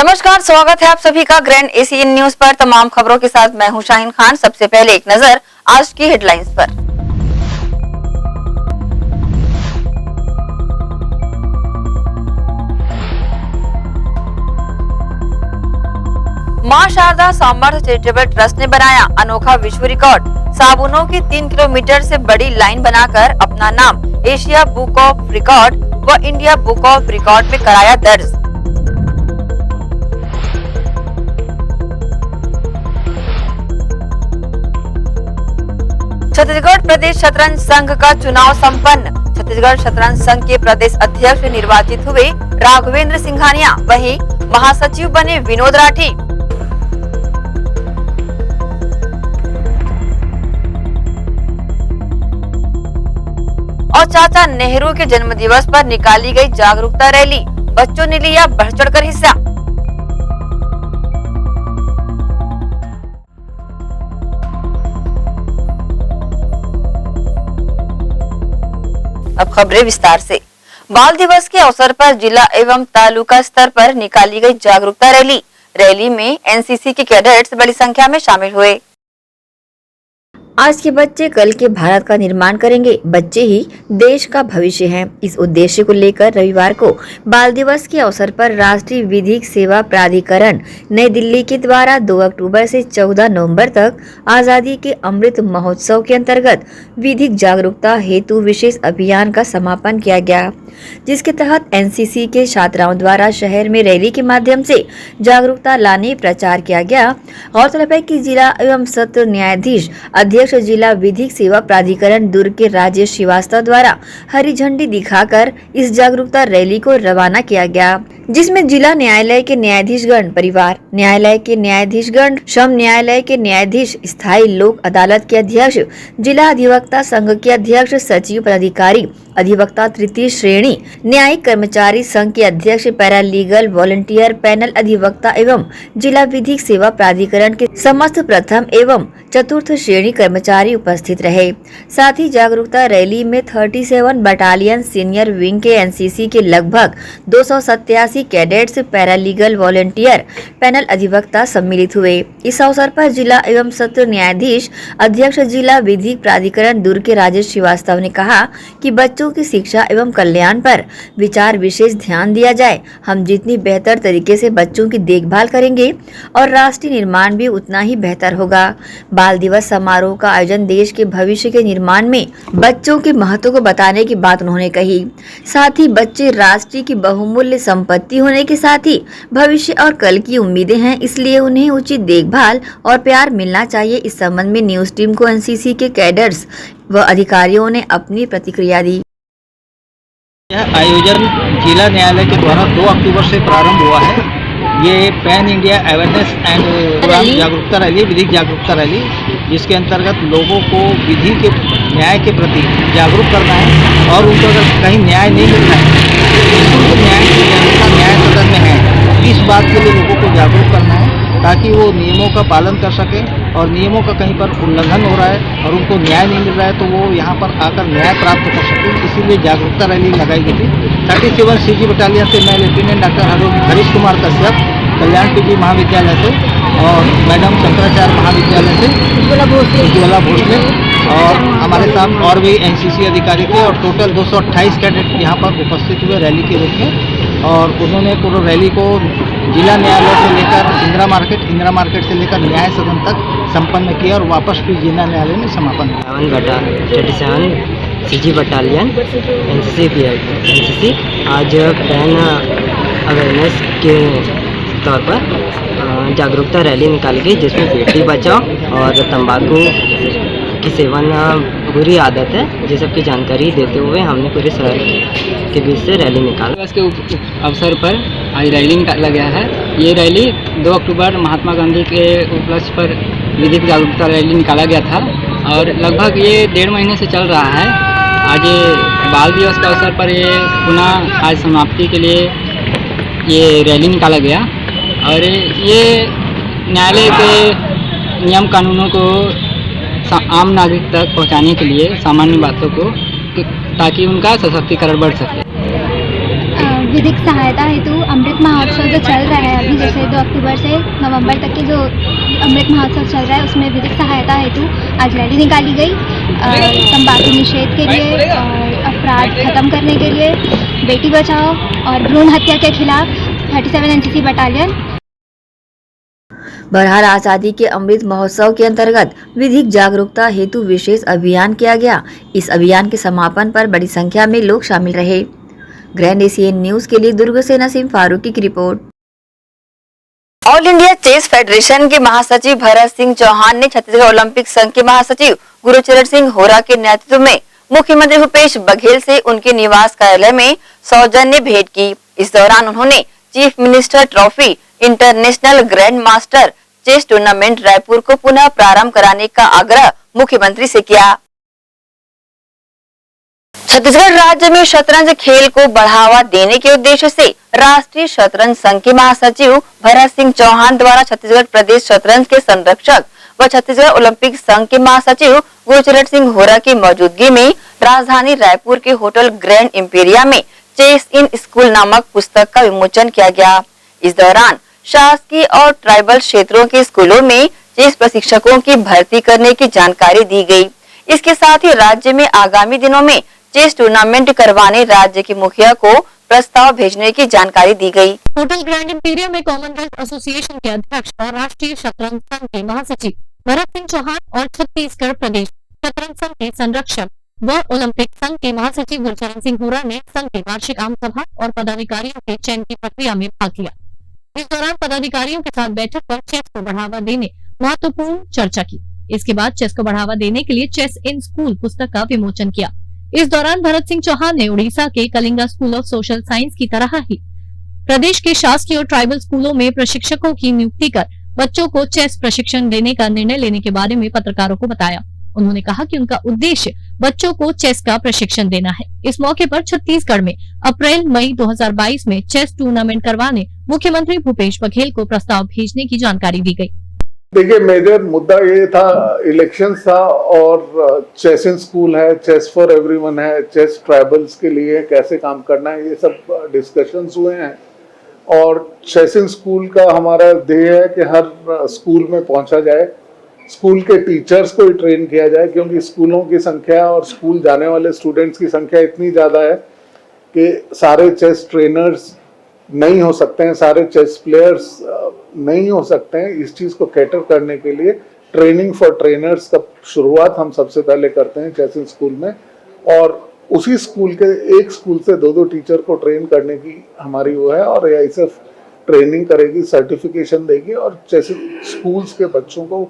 नमस्कार, स्वागत है आप सभी का ग्रैंड एशियन न्यूज पर। तमाम खबरों के साथ मैं हूं शाहीन खान। सबसे पहले एक नजर आज की हेडलाइंस पर। मां शारदा सामर्थ्य चैरिटेबल ट्रस्ट ने बनाया अनोखा विश्व रिकॉर्ड। साबुनों की 3 किलोमीटर से बड़ी लाइन बनाकर अपना नाम एशिया बुक ऑफ रिकॉर्ड व इंडिया बुक ऑफ रिकॉर्ड में कराया दर्ज। छत्तीसगढ़ प्रदेश शतरंज संघ का चुनाव संपन्न। छत्तीसगढ़ शतरंज संघ के प्रदेश अध्यक्ष निर्वाचित हुए राघवेंद्र सिंघानिया, वहीं महासचिव बने विनोद राठी। और चाचा नेहरू के जन्मदिवस पर निकाली गई जागरूकता रैली, बच्चों ने लिया बढ़-चढ़कर हिस्सा। अब खबरें विस्तार से। बाल दिवस के अवसर पर जिला एवं तालुका स्तर पर निकाली गई जागरूकता रैली में एनसीसी के कैडेट्स बड़ी संख्या में शामिल हुए। आज के बच्चे कल के भारत का निर्माण करेंगे, बच्चे ही देश का भविष्य हैं। इस उद्देश्य को लेकर रविवार को बाल दिवस के अवसर पर राष्ट्रीय विधिक सेवा प्राधिकरण नई दिल्ली के द्वारा 2 अक्टूबर से 14 नवंबर तक आजादी के अमृत महोत्सव के अंतर्गत विधिक जागरूकता हेतु विशेष अभियान का समापन किया गया, जिसके तहत एनसीसी के छात्राओं द्वारा शहर में रैली के माध्यम से जागरूकता लाने प्रचार किया गया। गौरतलब है कि जिला एवं सत्र न्यायाधीश अध्यक्ष जिला विधिक सेवा प्राधिकरण दुर्ग के राजेश श्रीवास्तव द्वारा हरी झंडी दिखाकर इस जागरूकता रैली को रवाना किया गया, जिसमें जिला न्यायालय के न्यायाधीशगण, परिवार न्यायालय के न्यायाधीशगण, श्रम न्यायालय के न्यायाधीश, स्थायी लोक अदालत के अध्यक्ष, जिला अधिवक्ता संघ के अध्यक्ष, सचिव पदाधिकारी, अधिवक्ता तृतीय श्रेणी, न्यायिक कर्मचारी संघ के अध्यक्ष, पैरालीगल वॉलंटियर, पैनल अधिवक्ता एवं जिला विधिक सेवा प्राधिकरण के समस्त प्रथम एवं चतुर्थ श्रेणी कर्मचारी उपस्थित रहे। साथ ही जागरूकता रैली में 37 बटालियन सीनियर विंग के एनसीसी के लगभग 287 कैडेट्स, पैरालीगल वॉलंटियर, पैनल अधिवक्ता सम्मिलित हुए। इस अवसर पर जिला एवं सत्र न्यायाधीश अध्यक्ष जिला विधिक प्राधिकरण दुर्ग के राजेश श्रीवास्तव ने कहा कि बच्चों की शिक्षा एवं कल्याण पर विचार विशेष ध्यान दिया जाए। हम जितनी बेहतर तरीके से बच्चों की देखभाल करेंगे और राष्ट्रीय निर्माण भी उतना ही बेहतर होगा। बाल दिवस समारोह का आयोजन देश के भविष्य के निर्माण में बच्चों के महत्व को बताने की बात उन्होंने कही। साथ ही बच्चे राष्ट्र की बहुमूल्य संपत्ति होने के साथ ही भविष्य और कल की उम्मीदें हैं, इसलिए उन्हें उचित देखभाल और प्यार मिलना चाहिए। इस संबंध में न्यूज टीम को एनसीसी के कैडर्स व अधिकारियों ने अपनी प्रतिक्रिया दी। यह आयोजन जिला न्यायालय के द्वारा 2 अक्टूबर से प्रारंभ हुआ है। ये pan India awareness and programme जागरूकता रैली, विधिक जागरूकता रैली, जिसके अंतर्गत लोगों को विधि के न्याय के प्रति जागरूक करना है और उनको अगर कहीं न्याय नहीं मिल रहा है तो न्याय सदन में है, इस बात के लिए लोगों को जागरूक करना है ताकि वो नियमों का पालन कर सके और नियमों का कहीं पर उल्लंघन हो रहा है और उनको न्याय नहीं मिल रहा है तो वो यहाँ पर आकर न्याय प्राप्त कर सके। इसीलिए जागरूकता रैली लगाई गई थी। 37 सीजी बटालियन से मैं लेफ्टिनेंट डॉक्टर हरीश कुमार कश्यप, कल्याण पीजी महाविद्यालय से, और मैडम शंकराचार्य महाविद्यालय से उज्ज्वला भोसले, और हमारे साथ और भी एनसीसी अधिकारी थे और टोटल 228 कैडेट यहाँ पर उपस्थित हुए रैली के रूप में। और उन्होंने पूरा रैली को जिला न्यायालय से लेकर इंदिरा मार्केट से लेकर न्याय सदन तक संपन्न किया और वापस फिर जिला न्यायालय में समापन किया। 37 सीजी बटालियन एनसीसी आज पैन अवेयरनेस के तौर पर जागरूकता रैली निकाली गई, जिसमें बेटी बचाओ और तंबाकू की सेवन बुरी आदत है, ये सब की जानकारी देते हुए हमने पूरे शहर के बीच से रैली निकाली। इसके अवसर पर आज रैली निकाला गया है। ये रैली 2 अक्टूबर महात्मा गांधी के उपलक्ष्य पर विधिक जागरूकता रैली निकाला गया था और लगभग ये 1.5 महीने से चल रहा है। आज बाल दिवस के अवसर पर ये पुनः आज समाप्ति के लिए ये रैली निकाला गया और ये न्यायालय के नियम कानूनों को आम नागरिक तक पहुंचाने के लिए, सामान्य बातों को, ताकि उनका सशक्तिकरण बढ़ सके। विधिक सहायता हेतु अमृत महोत्सव जो चल रहा है अभी, जैसे 2 अक्टूबर से नवंबर तक के जो अमृत महोत्सव चल रहा है उसमें विधिक सहायता हेतु आज रैली निकाली गई। तंबाकू निषेध के लिए और अपराध खत्म करने के लिए, बेटी बचाओ और भ्रूण हत्या के खिलाफ 37 एनसीसी बटालियन। बहरहाल आजादी के अमृत महोत्सव के अंतर्गत विधिक जागरूकता हेतु विशेष अभियान किया गया। इस अभियान के समापन पर बड़ी संख्या में लोग शामिल रहे। ग्रैंड एशियन न्यूज के लिए दुर्ग से नसीम फारूकी की report. All India chess federation के महासचिव भरत सिंह चौहान ने छत्तीसगढ़ ओलंपिक संघ के महासचिव गुरुचरण सिंह होरा के नेतृत्व में मुख्यमंत्री भूपेश बघेल से उनके निवास कार्यालय में सौजन्य भेंट की। इस दौरान उन्होंने chief minister trophy international grand master chess tournament Raipur को पुनः प्रारंभ कराने का आग्रह मुख्यमंत्री से किया। छत्तीसगढ़ राज्य में शतरंज खेल को बढ़ावा देने के उद्देश्य से राष्ट्रीय शतरंज संघ के महासचिव भरत सिंह चौहान द्वारा छत्तीसगढ़ प्रदेश शतरंज के संरक्षक व छत्तीसगढ़ ओलंपिक संघ के महासचिव गुरुचरण सिंह होरा की मौजूदगी में राजधानी रायपुर के होटल ग्रैंड इंपेरिया में चेस इन स्कूल नामक पुस्तक का विमोचन किया गया। इस दौरान शासकीय और ट्राइबल क्षेत्रों के स्कूलों में चेस प्रशिक्षकों की भर्ती करने की जानकारी दी गई। इसके साथ ही राज्य में आगामी दिनों में चेस टूर्नामेंट करवाने राज्य के मुखिया को प्रस्ताव भेजने की जानकारी दी गई। होटल ग्रैंड इंपीरियल में कॉमनवेल्थ एसोसिएशन के अध्यक्ष और राष्ट्रीय शतरंज संघ के महासचिव भरत सिंह चौहान और छत्तीसगढ़ प्रदेश शतरंज संघ के संरक्षक व ओलंपिक संघ के महासचिव गुरुचरण सिंह होरा ने संघ के वार्षिक आम सभा और पदाधिकारियों के चयन की प्रक्रिया में भाग लिया। इस दौरान पदाधिकारियों के साथ बैठक पर चेस को बढ़ावा देने महत्वपूर्ण चर्चा की। इसके बाद चेस को बढ़ावा देने के लिए चेस इन स्कूल पुस्तक का विमोचन किया। इस दौरान भरत सिंह चौहान ने उड़ीसा के Kalinga school of social science की तरह ही प्रदेश के शासकीय और ट्राइबल स्कूलों में प्रशिक्षकों की नियुक्ति कर बच्चों को चेस प्रशिक्षण देने का निर्णय लेने के बारे में पत्रकारों को बताया। उन्होंने कहा कि उनका उद्देश्य बच्चों को चेस का प्रशिक्षण देना है। इस मौके पर छत्तीसगढ़ में अप्रैल मई 2022 में चेस टूर्नामेंट करवाने मुख्यमंत्री भूपेश बघेल को प्रस्ताव भेजने की जानकारी दी गई। देखिए, मेजर मुद्दा ये था, इलेक्शन था और चेस इन स्कूल है, चेस फॉर एवरीवन है, चेस ट्राइबल्स के लिए कैसे काम करना है, ये सब डिस्कशंस हुए हैं। और चेस इन स्कूल का हमारा ध्येय है कि हर स्कूल में पहुंचा जाए, स्कूल के टीचर्स को ही ट्रेन किया जाए, क्योंकि स्कूलों की संख्या और स्कूल जाने वाले स्टूडेंट्स की संख्या इतनी ज़्यादा है कि सारे चेस ट्रेनर्स नहीं हो सकते हैं, सारे चेस प्लेयर्स नहीं हो सकते हैं। इस चीज़ को कैटर करने के लिए ट्रेनिंग फॉर ट्रेनर्स का शुरुआत हम सबसे पहले करते हैं चेस इन स्कूल में, और उसी स्कूल के एक स्कूल से 2-2 टीचर को ट्रेन करने की हमारी वो है। और AISF ट्रेनिंग करेगी, सर्टिफिकेशन देगी और चेस स्कूल्स के बच्चों को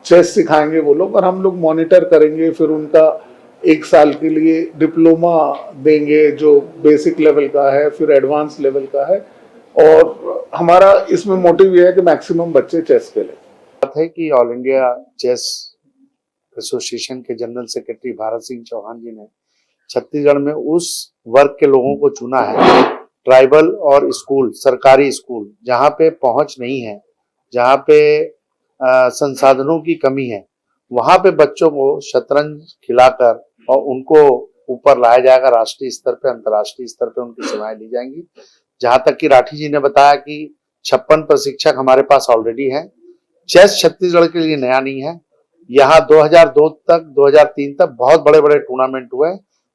चेस सिखाएंगे वो लोग, और हम लोग मॉनिटर करेंगे। फिर उनका 1 साल के लिए डिप्लोमा देंगे जो बेसिक लेवल का है, फिर एडवांस लेवल का है। और हमारा इसमें मोटिव ये है कि मैक्सिमम बच्चे चेस खेलें। बात है कि ऑल इंडिया चेस एसोसिएशन के जनरल सेक्रेटरी भारत सिंह चौहान जी ने छत्तीसगढ़ में उस वर्ग के लोगों को चुना है, ट्राइबल और स्कूल, सरकारी स्कूल जहाँ पे पहुँच नहीं है, जहाँ पे संसाधनों की कमी है, वहाँ पे बच्चों को शतरंज खिलाकर और उनको ऊपर लाया जाएगा। राष्ट्रीय स्तर पे, अंतर्राष्ट्रीय स्तर पे उनकी सेवाएं ली जाएंगी। जहाँ तक कि राठी जी ने बताया कि 56 प्रशिक्षक हमारे पास ऑलरेडी हैं। चेस छत्तीसगढ़ के लिए नया नहीं है। यहाँ 2002 तक 2003 तक बहुत बड़े बड़े टूर्नामेंट हुए,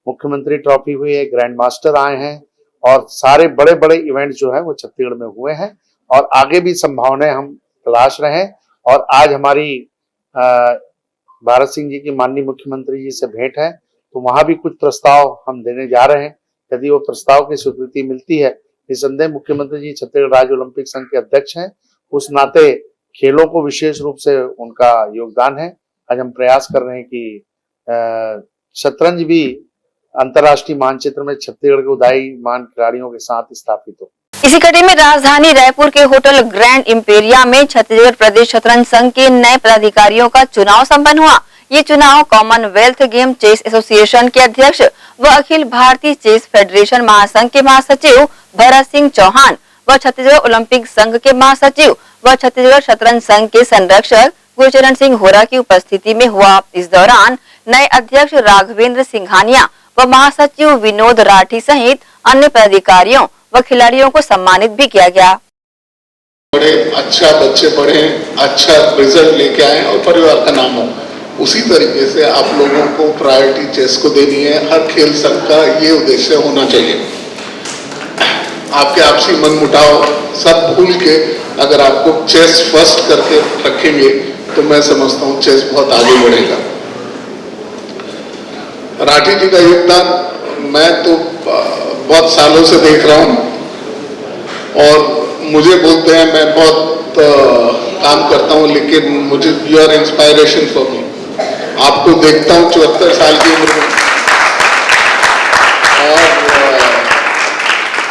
मुख्यमंत्री ट्रॉफी हुई है, ग्रैंड मास्टर आए हैं और सारे बड़े बड़े इवेंट जो है वो छत्तीसगढ़ में हुए हैं और आगे भी संभावनाएं हम तलाश रहे हैं। और आज हमारी भारत सिंह जी की माननीय मुख्यमंत्री जी से भेंट है, तो वहां भी कुछ प्रस्ताव हम देने जा रहे हैं। यदि वो प्रस्ताव की स्वीकृति मिलती है, निसंदेह मुख्यमंत्री जी छत्तीसगढ़ राज्य ओलंपिक संघ के अध्यक्ष हैं, उस नाते खेलों को विशेष रूप से उनका योगदान है। आज हम प्रयास कर रहे हैं कि शतरंज भी अंतर्राष्ट्रीय मानचित्र में छत्तीसगढ़ के उदीयमान खिलाड़ियों के साथ स्थापित हो। इसी कड़ी में राजधानी रायपुर के होटल ग्रैंड इंपेरिया में छत्तीसगढ़ प्रदेश शतरंज संघ के नए पदाधिकारियों का चुनाव संपन्न हुआ। ये चुनाव कॉमनवेल्थ गेम चेस एसोसिएशन के अध्यक्ष व अखिल भारतीय चेस फेडरेशन महासंघ के महासचिव भरत सिंह चौहान व छत्तीसगढ़ ओलंपिक संघ के महासचिव व छत्तीसगढ़ शतरंज संघ के संरक्षक गुरुचरण सिंह होरा की उपस्थिति में हुआ। इस दौरान नए अध्यक्ष राघवेंद्र सिंघानिया व महासचिव विनोद राठी सहित अन्य पदाधिकारियों व खिलाड़ियों को सम्मानित भी किया गया। बड़े अच्छा बच्चे पढ़े, अच्छा रिजल्ट लेके आए और परिवार का नाम हो। उसी तरीके से आप लोगों को प्रायोरिटी चेस को देनी है। हर खेल संघ का ये उद्देश्य होना चाहिए। आपके आपसी मन मुटाव सब भूल के अगर आपको चेस फर्स्ट करके रखेंगे तो मैं समझता हूँ चेस बहुत आगे बढ़ेगा। राठी जी का योगदान मैं तो बहुत सालों से देख रहा हूँ और मुझे बोलते हैं मैं बहुत काम करता हूँ, लेकिन मुझे you are inspiration for me. आपको देखता हूँ 74 साल की उम्र में और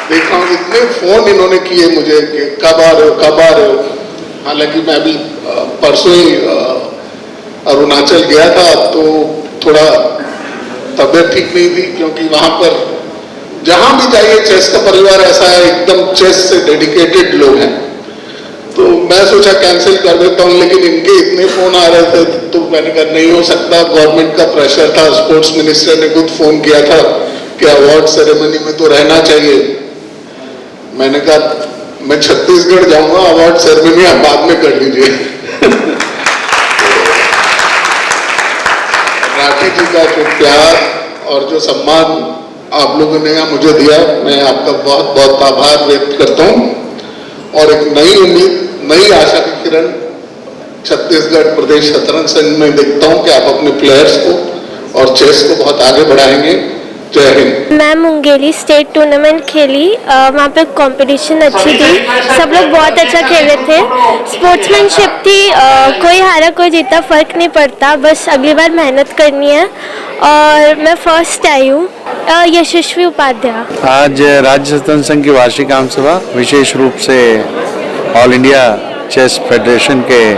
देखा हूँ इतने फोन इन्होंने किए मुझे कि कब आ रहे हो। हालांकि मैं अभी परसों ही अरुणाचल गया था तो थोड़ा तबीयत ठीक नहीं थी, क्योंकि वहां पर जहां भी जाइए चेस का परिवार ऐसा है, एकदम चेस से डेडिकेटेड लोग हैं। तो मैं सोचा कैंसिल कर देता हूं, लेकिन इनके इतने फोन आ रहे थे तो मैंने कहा नहीं हो सकता। गवर्नमेंट का प्रेशर था, स्पोर्ट्स मिनिस्टर ने खुद फोन किया था कि अवार्ड सेरेमनी में तो रहना चाहिए। मैंने कहा मैं छत्तीसगढ़ जाऊंगा, अवार्ड सेरेमनी आप बाद में कर लीजिए। राठी जी का जो प्यार और जो सम्मान आप लोगों ने यहाँ मुझे दिया, मैं आपका बहुत बहुत आभार व्यक्त करता हूँ और एक नई उम्मीद, नई आशा की किरण छत्तीसगढ़ प्रदेश शतरंज संघ में देखता हूँ कि आप अपने प्लेयर्स को और चेस को बहुत आगे बढ़ाएंगे। जय हिंद। मैं मुंगेली स्टेट टूर्नामेंट खेली, वहाँ पे कंपटीशन अच्छी थी, सब लोग बहुत अच्छा खेले थे। स्पोर्ट्समैनशिप थी, कोई हारा कोई जीता फर्क नहीं पड़ता, बस अगली बार मेहनत करनी है और मैं फर्स्ट आई हूँ। यशस्वी उपाध्याय। आज राज्य शतरंज संघ की वार्षिक आम सभा विशेष रूप से ऑल इंडिया चेस फेडरेशन के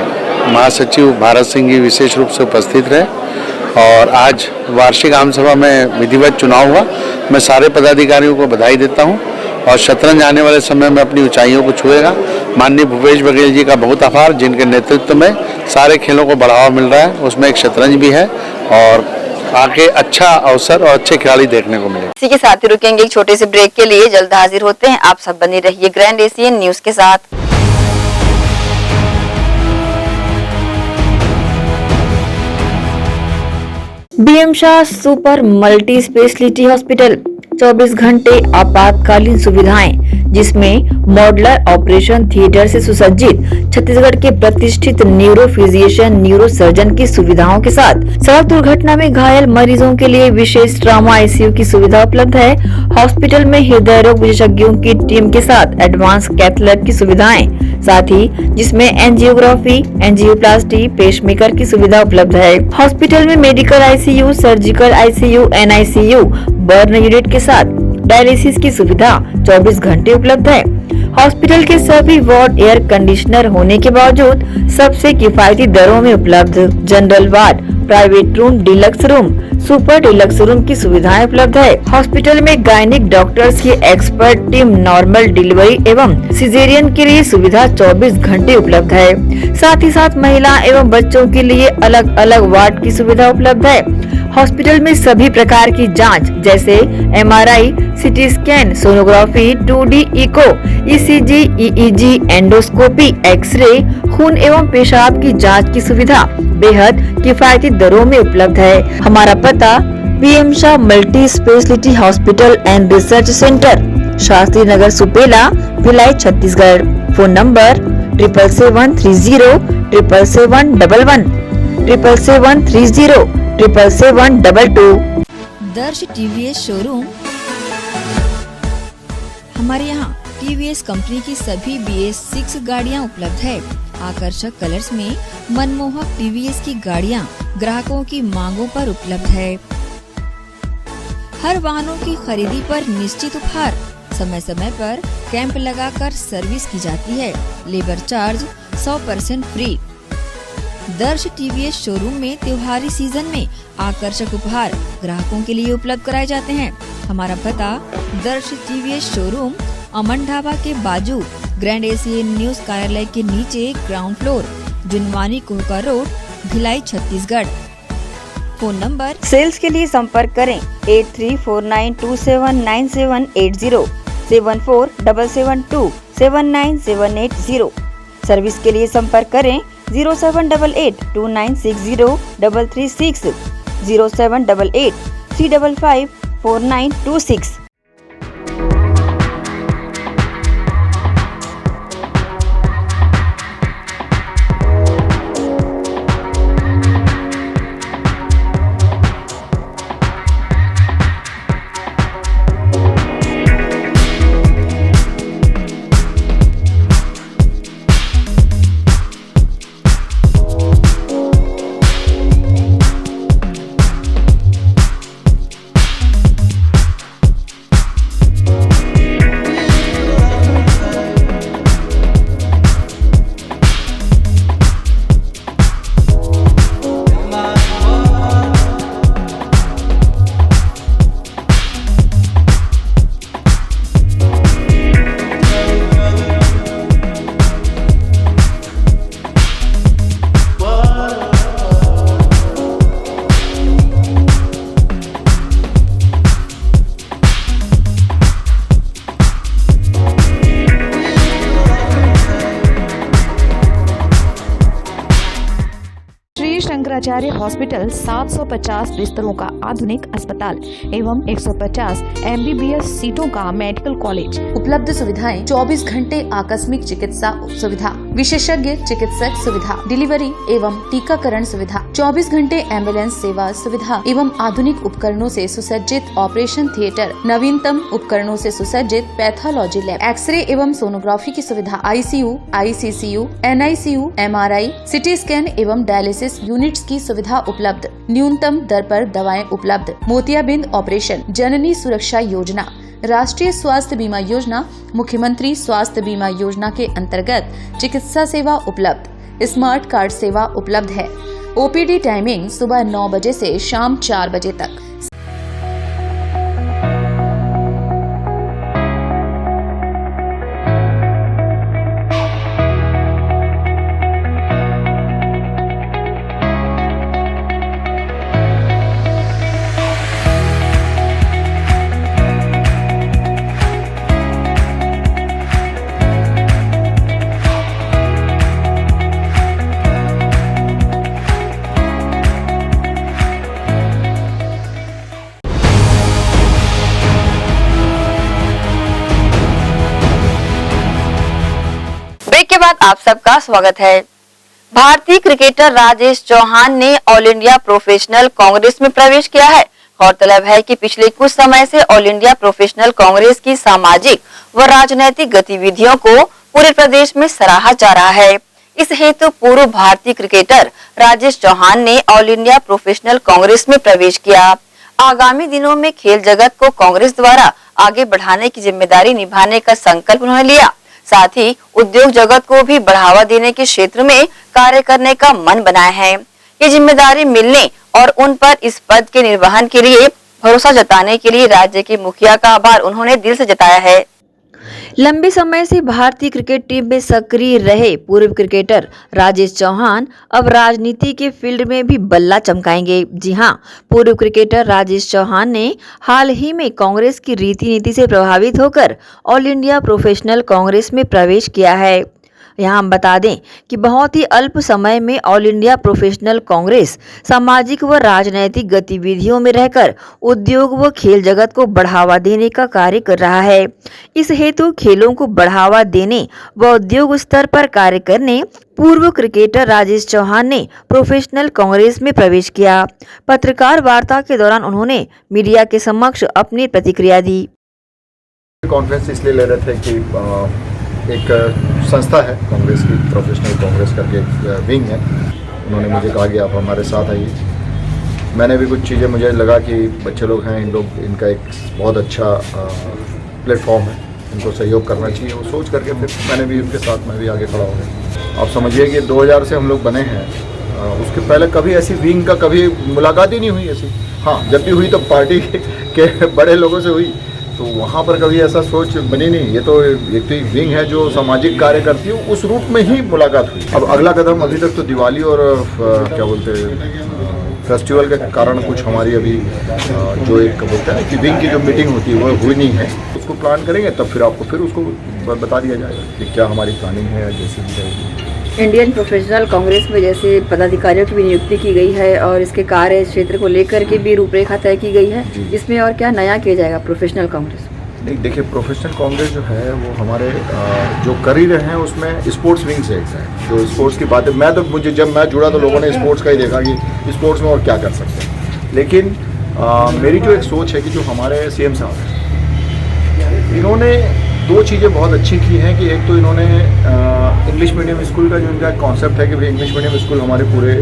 महासचिव भारत सिंह जी विशेष रूप से उपस्थित रहे और आज वार्षिक आम सभा में विधिवत चुनाव हुआ। मैं सारे पदाधिकारियों को बधाई देता हूं और शतरंज आने वाले समय में अपनी ऊंचाइयों को छुएगा। माननीय भूपेश बघेल जी का बहुत आभार, जिनके नेतृत्व में सारे खेलों को बढ़ावा मिल रहा है, उसमें एक शतरंज भी है और आगे अच्छा अवसर और अच्छे खिलाड़ी देखने को मिले। इसी के साथ ही रुकेंगे एक छोटे से ब्रेक के लिए, जल्द हाजिर होते हैं। आप सब बने रहिए ग्रैंड एशियन न्यूज के साथ। BM Shah super multi speciality hospital 24 घंटे आपातकालीन सुविधाएं, जिसमें मॉडुलर ऑपरेशन थिएटर से सुसज्जित छत्तीसगढ़ के प्रतिष्ठित न्यूरो फिजिशियन न्यूरो सर्जन की सुविधाओं के साथ सड़क दुर्घटना में घायल मरीजों के लिए विशेष ट्रॉमा आईसीयू की सुविधा उपलब्ध है। हॉस्पिटल में हृदय रोग विशेषज्ञों की टीम के साथ एडवांस कैथ लैब की सुविधाएं, साथ ही जिसमें एंजियोग्राफी, एंजियोप्लास्टी, पेसमेकर की सुविधा उपलब्ध है। हॉस्पिटल में medical ICU, surgical ICU, NICU, burn unit के साथ डायलिसिस की सुविधा 24 घंटे उपलब्ध है। हॉस्पिटल के सभी वार्ड एयर कंडीशनर होने के बावजूद सबसे किफायती दरों में उपलब्ध। General ward, private room, deluxe room, super deluxe room की सुविधाएं उपलब्ध है। हॉस्पिटल में गायनिक डॉक्टर्स की एक्सपर्ट टीम नॉर्मल डिलीवरी एवं सिजेरियन के लिए सुविधा 24 घंटे उपलब्ध है। साथ ही साथ महिला एवं बच्चों के लिए अलग अलग वार्ड की सुविधा उपलब्ध है। हॉस्पिटल में सभी प्रकार की जांच जैसे MRI, CT scan, sonography, 2D echo, ECG, EEG, endoscopy, x ray, खून एवं पेशाब की जांच की सुविधा बेहद किफायती दरों में उपलब्ध है। हमारा पता BM Shah multi speciality hospital and research centre, Shastri Nagar, Supela, Bhilai, Chhattisgarh. Phone number 7773077711 77307722। दर्श टीवीएस शोरूम। हमारे यहाँ टीवीएस कंपनी की सभी BS6 गाड़ियाँ उपलब्ध है। आकर्षक कलर्स में मनमोहक टीवीएस की गाड़ियाँ ग्राहकों की मांगों पर उपलब्ध है। हर वाहनों की खरीदी पर निश्चित उपहार। समय समय पर कैंप लगाकर सर्विस की जाती है। Labour charge 100% free. दर्श टीवीएस शोरूम में त्योहारी सीजन में आकर्षक उपहार ग्राहकों के लिए उपलब्ध कराए जाते हैं। हमारा पता दर्श टीवीएस शोरूम, अमन ढाबा के बाजू, ग्रैंड एशियन न्यूज कार्यालय के नीचे, ground floor, Junwani Kohka road, Bhilai, Chhattisgarh. Phone number sales के लिए संपर्क करें 8349279780। 7477279780। सर्विस के लिए संपर्क करें 0788296036, 0788355496। शंकराचार्य हॉस्पिटल 750 बिस्तरों का आधुनिक अस्पताल एवं 150 MBBS सीटों का मेडिकल कॉलेज। उपलब्ध सुविधाएं 24 घंटे आकस्मिक चिकित्सा सुविधा, विशेषज्ञ चिकित्सक सुविधा, डिलीवरी एवं टीकाकरण सुविधा, 24 घंटे एम्बुलेंस सेवा सुविधा एवं आधुनिक उपकरणों से सुसज्जित ऑपरेशन थिएटर, नवीनतम उपकरणों से सुसज्जित पैथोलॉजी लैब, एक्सरे एवं सोनोग्राफी की सुविधा, ICU, ICCU, NICU, MRI, CT scan एवं डायलिसिस यूनिट्स की सुविधा उपलब्ध। न्यूनतम दर पर दवाएं उपलब्ध। मोतियाबिंद ऑपरेशन, जननी सुरक्षा योजना, राष्ट्रीय स्वास्थ्य बीमा योजना, मुख्यमंत्री स्वास्थ्य बीमा योजना के अंतर्गत चिकित्सा सेवा उपलब्ध। स्मार्ट कार्ड सेवा उपलब्ध है। OPD टाइमिंग सुबह 9 बजे से शाम 4 बजे तक। ब्रेक के बाद आप सबका स्वागत है। भारतीय क्रिकेटर राजेश चौहान ने ऑल इंडिया प्रोफेशनल कांग्रेस में प्रवेश किया है। गौरतलब है कि पिछले कुछ समय से ऑल इंडिया प्रोफेशनल कांग्रेस की सामाजिक व राजनैतिक गतिविधियों को पूरे प्रदेश में सराहा जा रहा है। इस हेतु पूर्व भारतीय क्रिकेटर राजेश चौहान ने ऑल इंडिया प्रोफेशनल कांग्रेस में प्रवेश किया। आगामी दिनों में खेल जगत को कांग्रेस द्वारा आगे बढ़ाने की जिम्मेदारी निभाने का संकल्प उन्होंने लिया। साथ ही उद्योग जगत को भी बढ़ावा देने के क्षेत्र में कार्य करने का मन बनाया है। ये जिम्मेदारी मिलने और उन पर इस पद के निर्वहन के लिए भरोसा जताने के लिए राज्य के मुखिया का आभार उन्होंने दिल से जताया है। लंबे समय से भारतीय क्रिकेट टीम में सक्रिय रहे पूर्व क्रिकेटर राजेश चौहान अब राजनीति के फील्ड में भी बल्ला चमकाएंगे। जी हां, पूर्व क्रिकेटर राजेश चौहान ने हाल ही में कांग्रेस की रीति नीति से प्रभावित होकर ऑल इंडिया प्रोफेशनल कांग्रेस में प्रवेश किया है। यहाँ हम बता दें कि बहुत ही अल्प समय में ऑल इंडिया प्रोफेशनल कांग्रेस सामाजिक व राजनैतिक गतिविधियों में रहकर उद्योग व खेल जगत को बढ़ावा देने का कार्य कर रहा है। इस हेतु खेलों को बढ़ावा देने व उद्योग स्तर पर कार्य करने पूर्व क्रिकेटर राजेश चौहान ने प्रोफेशनल कांग्रेस में प्रवेश किया। पत्रकार वार्ता के दौरान उन्होंने मीडिया के समक्ष अपनी प्रतिक्रिया दी। कॉन्फ्रेंस इसलिए ले रहे थे कि एक संस्था है कांग्रेस की, प्रोफेशनल कांग्रेस करके एक विंग है। उन्होंने मुझे कहा कि आप हमारे साथ आइए। मैंने भी कुछ चीज़ें, मुझे लगा कि बच्चे लोग हैं, इनका एक बहुत अच्छा प्लेटफॉर्म है, इनको सहयोग करना चाहिए। वो सोच करके फिर मैंने भी उनके साथ मैं भी आगे खड़ा हो गया। आप समझिए कि 2000 से हम लोग बने हैं, उसके पहले कभी ऐसी विंग का कभी मुलाकात ही नहीं हुई ऐसी। हाँ, जब भी हुई तो पार्टी के बड़े लोगों से हुई, तो वहाँ पर कभी ऐसा सोच बनी नहीं। ये तो एक विंग है जो सामाजिक कार्य करती है, उस रूप में ही मुलाकात हुई। अब अगला कदम, अभी तक तो दिवाली और क्या बोलते हैं फेस्टिवल के कारण कुछ हमारी अभी जो एक बोलते हैं कि विंग की जो मीटिंग होती है वो हुई नहीं है। उसको प्लान करेंगे तब फिर आपको फिर उसको बता दिया जाएगा कि क्या हमारी प्लानिंग है या जैसे भी जाएगी। इंडियन प्रोफेशनल कांग्रेस में जैसे पदाधिकारियों की भी नियुक्ति की गई है और इसके कार्य क्षेत्र को लेकर के भी रूपरेखा तय की गई है, इसमें और क्या नया किया जाएगा प्रोफेशनल कांग्रेस? नहीं, देखिए प्रोफेशनल कांग्रेस जो है वो हमारे जो कर ही रहे हैं उसमें स्पोर्ट्स विंग से एक है, जो स्पोर्ट्स की बात है। जब मैं जुड़ा तो लोगों ने स्पोर्ट्स का ही देखा कि स्पोर्ट्स में और क्या कर सकते हैं, लेकिन मेरी जो एक सोच है कि जो हमारे सीएम साहब हैं, इन्होंने दो चीज़ें बहुत अच्छी की हैं कि एक तो इन्होंने इंग्लिश मीडियम स्कूल का जो इनका कॉन्सेप्ट है कि भाई इंग्लिश मीडियम स्कूल हमारे पूरे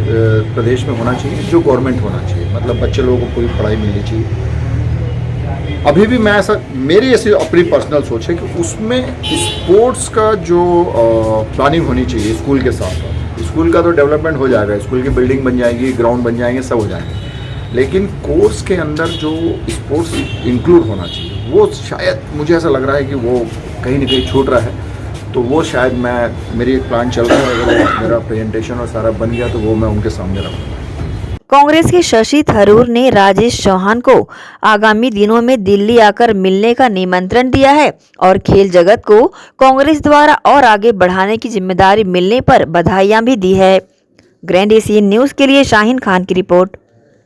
प्रदेश में होना चाहिए, जो गवर्नमेंट होना चाहिए, मतलब बच्चे लोगों को पूरी पढ़ाई मिलनी चाहिए। अभी भी मैं ऐसा, मेरी ऐसी अपनी पर्सनल सोच है कि उसमें स्पोर्ट्स का जो प्लानिंग होनी चाहिए स्कूल के साथ साथ। स्कूल का तो डेवलपमेंट हो जाएगा, स्कूल की बिल्डिंग बन जाएगी, ग्राउंड बन जाएंगे, सब हो जाएंगे, लेकिन कोर्स के अंदर जो स्पोर्ट्स इंक्लूड होना चाहिए वो शायद मुझे ऐसा लग रहा है कि वो कहीं ना कहीं छूट रहा है। तो वो शायद मेरी एक प्लान चल रहा है, अगर मेरा प्रेजेंटेशन और सारा बन गया तो वो मैं उनके सामने रखूँगा। कांग्रेस के शशि थरूर ने राजेश चौहान को आगामी दिनों में दिल्ली आकर मिलने का निमंत्रण दिया है और खेल जगत को कांग्रेस द्वारा और आगे बढ़ाने की जिम्मेदारी मिलने पर बधाइयां भी दी है। ग्रैंड एशियन न्यूज के लिए शाहीन खान की रिपोर्ट।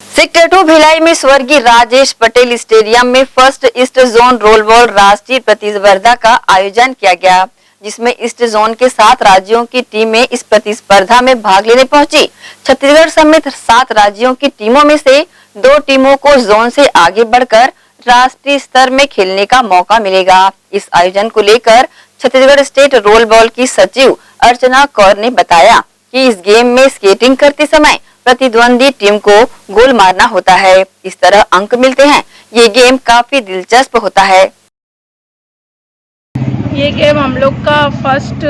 सेक्टर 2 भिलाई में स्वर्गीय राजेश पटेल स्टेडियम में first east zone role ball राष्ट्रीय प्रतिस्पर्धा का आयोजन किया गया, जिसमें ईस्ट जोन के 7 राज्यों की टीमें इस प्रतिस्पर्धा में भाग लेने पहुंची। छत्तीसगढ़ समेत 7 राज्यों की टीमों में से 2 टीमों को जोन से आगे बढ़कर राष्ट्रीय स्तर में खेलने का मौका मिलेगा। इस आयोजन को लेकर छत्तीसगढ़ स्टेट रोल बॉल की सचिव अर्चना कौर ने बताया कि इस गेम में स्केटिंग करते समय प्रतिद्वंदी टीम को गोल मारना होता है, इस तरह अंक मिलते हैं। ये गेम काफी दिलचस्प होता है। ये गेम हम लोग का फर्स्ट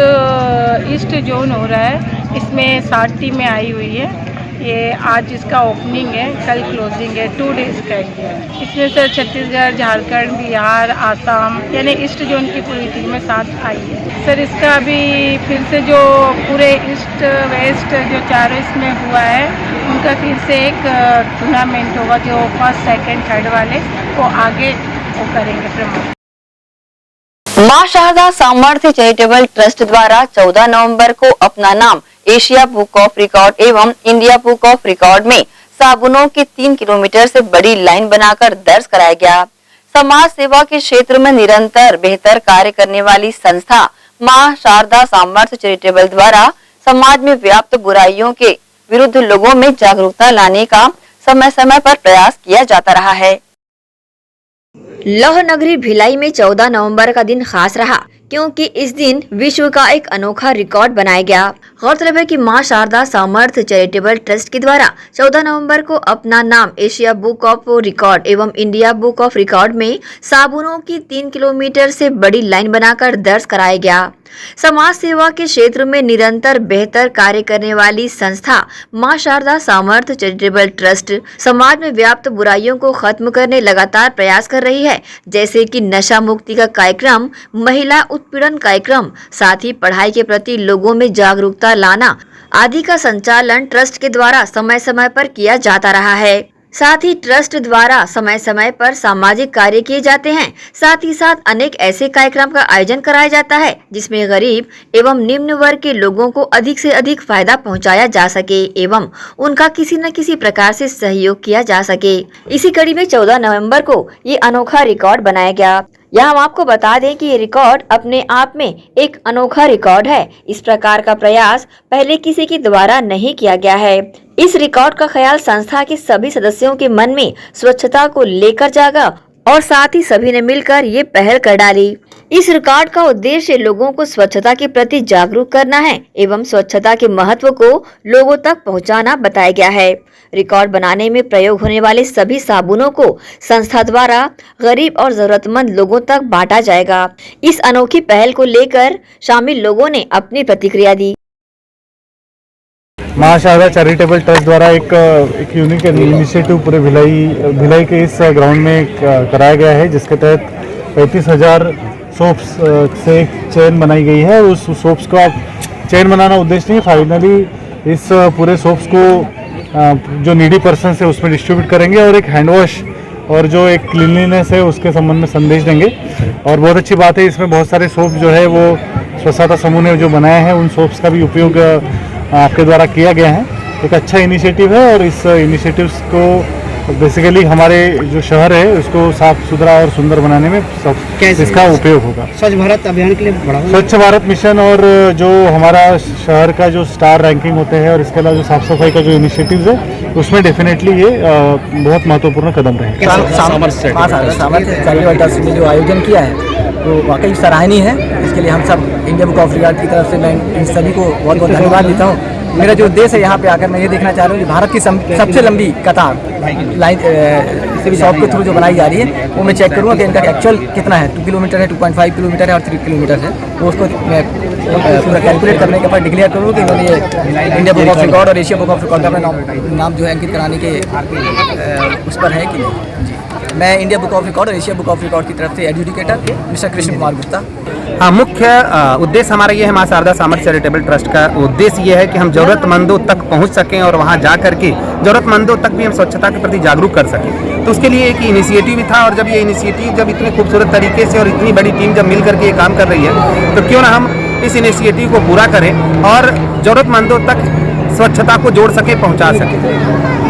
ईस्ट जोन हो रहा है, इसमें 7 टीमें आई हुई है। ये आज इसका ओपनिंग है, कल क्लोजिंग है, 2 डेज का है। इसमें सर छत्तीसगढ़, झारखंड, बिहार, आसाम यानी ईस्ट जोन की पूरी टीमें 7 आई है। सर इसका अभी फिर से जो पूरे ईस्ट वेस्ट जो चारों इसमें हुआ है उनका फिर से एक टूर्नामेंट होगा, जो फर्स्ट सेकंड थर्ड वाले वो आगे वो करेंगे प्रमोट। मां शारदा सामर्थ्य चैरिटेबल ट्रस्ट द्वारा 14 नवंबर को अपना नाम एशिया बुक ऑफ रिकॉर्ड एवं इंडिया बुक ऑफ रिकॉर्ड में साबुनों की 3 किलोमीटर से बड़ी लाइन बनाकर दर्ज कराया गया। समाज सेवा के क्षेत्र में निरंतर बेहतर कार्य करने वाली संस्था मां शारदा सामर्थ्य चैरिटेबल द्वारा समाज में व्याप्त बुराइयों के विरुद्ध लोगों में जागरूकता लाने का समय समय पर प्रयास किया जाता रहा है। लौह नगरी भिलाई में 14 नवंबर का दिन खास रहा, क्योंकि इस दिन विश्व का एक अनोखा रिकॉर्ड बनाया गया। गौरतलब है कि मां शारदा सामर्थ्य चैरिटेबल ट्रस्ट के द्वारा 14 नवंबर को अपना नाम एशिया बुक ऑफ रिकॉर्ड एवं इंडिया बुक ऑफ रिकॉर्ड में साबुनों की 3 किलोमीटर से बड़ी लाइन बनाकर दर्ज कराया गया। समाज सेवा के क्षेत्र में निरंतर बेहतर कार्य करने वाली संस्था मां शारदा सामर्थ्य चैरिटेबल ट्रस्ट समाज में व्याप्त बुराइयों को खत्म करने लगातार प्रयास कर रही है, जैसे कि नशा मुक्ति का कार्यक्रम, महिला उत्पीड़न कार्यक्रम, साथ ही पढ़ाई के प्रति लोगों में जागरूकता लाना आदि का संचालन ट्रस्ट के द्वारा समय समय पर किया जाता रहा है। साथ ही ट्रस्ट द्वारा समय समय पर सामाजिक कार्य किए जाते हैं। साथ ही साथ अनेक ऐसे कार्यक्रम का आयोजन कराया जाता है जिसमें गरीब एवं निम्न वर्ग के लोगों को अधिक से अधिक फायदा पहुंचाया जा सके एवं उनका किसी न किसी प्रकार से सहयोग किया जा सके। इसी कड़ी में 14 नवंबर को ये अनोखा रिकॉर्ड बनाया गया। यहाँ हम आपको बता दें कि ये रिकॉर्ड अपने आप में एक अनोखा रिकॉर्ड है। इस प्रकार का प्रयास पहले किसी के द्वारा नहीं किया गया है। इस रिकॉर्ड का ख्याल संस्था के सभी सदस्यों के मन में स्वच्छता को लेकर जागा और साथ ही सभी ने मिलकर ये पहल कर डाली। इस रिकॉर्ड का उद्देश्य लोगों को स्वच्छता के प्रति जागरूक करना है एवं स्वच्छता के महत्व को लोगों तक पहुंचाना बताया गया है। रिकॉर्ड बनाने में प्रयोग होने वाले सभी साबुनों को संस्था द्वारा गरीब और जरूरतमंद लोगों तक बांटा जाएगा। इस अनोखी पहल को लेकर शामिल लोगों ने अपनी प्रतिक्रिया दी। मां शारदा चैरिटेबल ट्रस्ट द्वारा एक यूनिक इनिशिएटिव पूरे भिलाई के इस ग्राउंड में कराया गया है, जिसके तहत 35,000 सोप्स से एक चेन बनाई गई है। उस सोप्स का चेन बनाना उद्देश्य नहीं, फाइनली इस पूरे सोप्स को जो नीडी पर्सन है उसमें डिस्ट्रीब्यूट करेंगे और एक हैंड वॉश और जो एक क्लीनलीनेस है उसके संबंध में संदेश देंगे। और बहुत अच्छी बात है, इसमें बहुत सारे सोप जो है वो स्वच्छता समूह ने जो बनाए हैं उन सोप्स का भी उपयोग आपके द्वारा किया गया है। एक अच्छा इनिशिएटिव है और इस इनिशिएटिव्स को बेसिकली हमारे जो शहर है उसको साफ सुथरा और सुंदर बनाने में इसका उपयोग होगा। स्वच्छ भारत अभियान के लिए बढ़ावा, स्वच्छ भारत मिशन और जो हमारा शहर का जो स्टार रैंकिंग होते हैं और इसके अलावा जो साफ सफाई का जो इनिशिएटिव्स है उसमें डेफिनेटली ये बहुत महत्वपूर्ण कदम रहेगा। सामर्थ्य ने जो आयोजन किया है वो वाकई सराहनीय है। इसके लिए हम सब इंडिया बुक ऑफ रिकॉर्ड की तरफ से मैं इन सभी को बहुत बहुत धन्यवाद देता हूँ। मेरा जो उद्देश्य है यहाँ पे आकर मैं ये देखना चाह रहा हूँ कि भारत की सबसे लंबी कतार लाइन शॉप के थ्रू जो बनाई जा रही है वो मैं चेक करूँगा कि इनका एक्चुअल कितना है। 2 किलोमीटर है, 2.5 किलोमीटर है और 3 किलोमीटर है। वो उसको मैं पूरा कैलकुलेट करने के बाद डिक्लेयर करूँ कि इन्होंने ये इंडिया बुक ऑफ रिकॉर्ड और एशिया बुक ऑफ रिकॉर्ड का अपना नाम जो है अंकित कराने के उस पर है कि नहीं। जी, मैं इंडिया बुक ऑफ रिकॉर्ड और एशिया बुक ऑफ रिकॉर्ड की तरफ से एडजुडिकेटर मिस्टर कृष्ण कुमार गुप्ता। हाँ, मुख्य उद्देश्य हमारा ये है, माँ शारदा सामर्थ्य चैरिटेबल ट्रस्ट का उद्देश्य ये है कि हम ज़रूरतमंदों तक पहुँच सकें और वहाँ जा करके ज़रूरतमंदों तक भी हम स्वच्छता के प्रति जागरूक कर सकें। तो उसके लिए एक इनिशिएटिव भी था और जब ये इनिशिएटिव जब इतने खूबसूरत तरीके से और इतनी बड़ी टीम जब मिल करके ये काम कर रही है तो क्यों ना हम इस इनिशिएटिव को पूरा करें और ज़रूरतमंदों तक स्वच्छता को जोड़ सके, पहुँचा सके।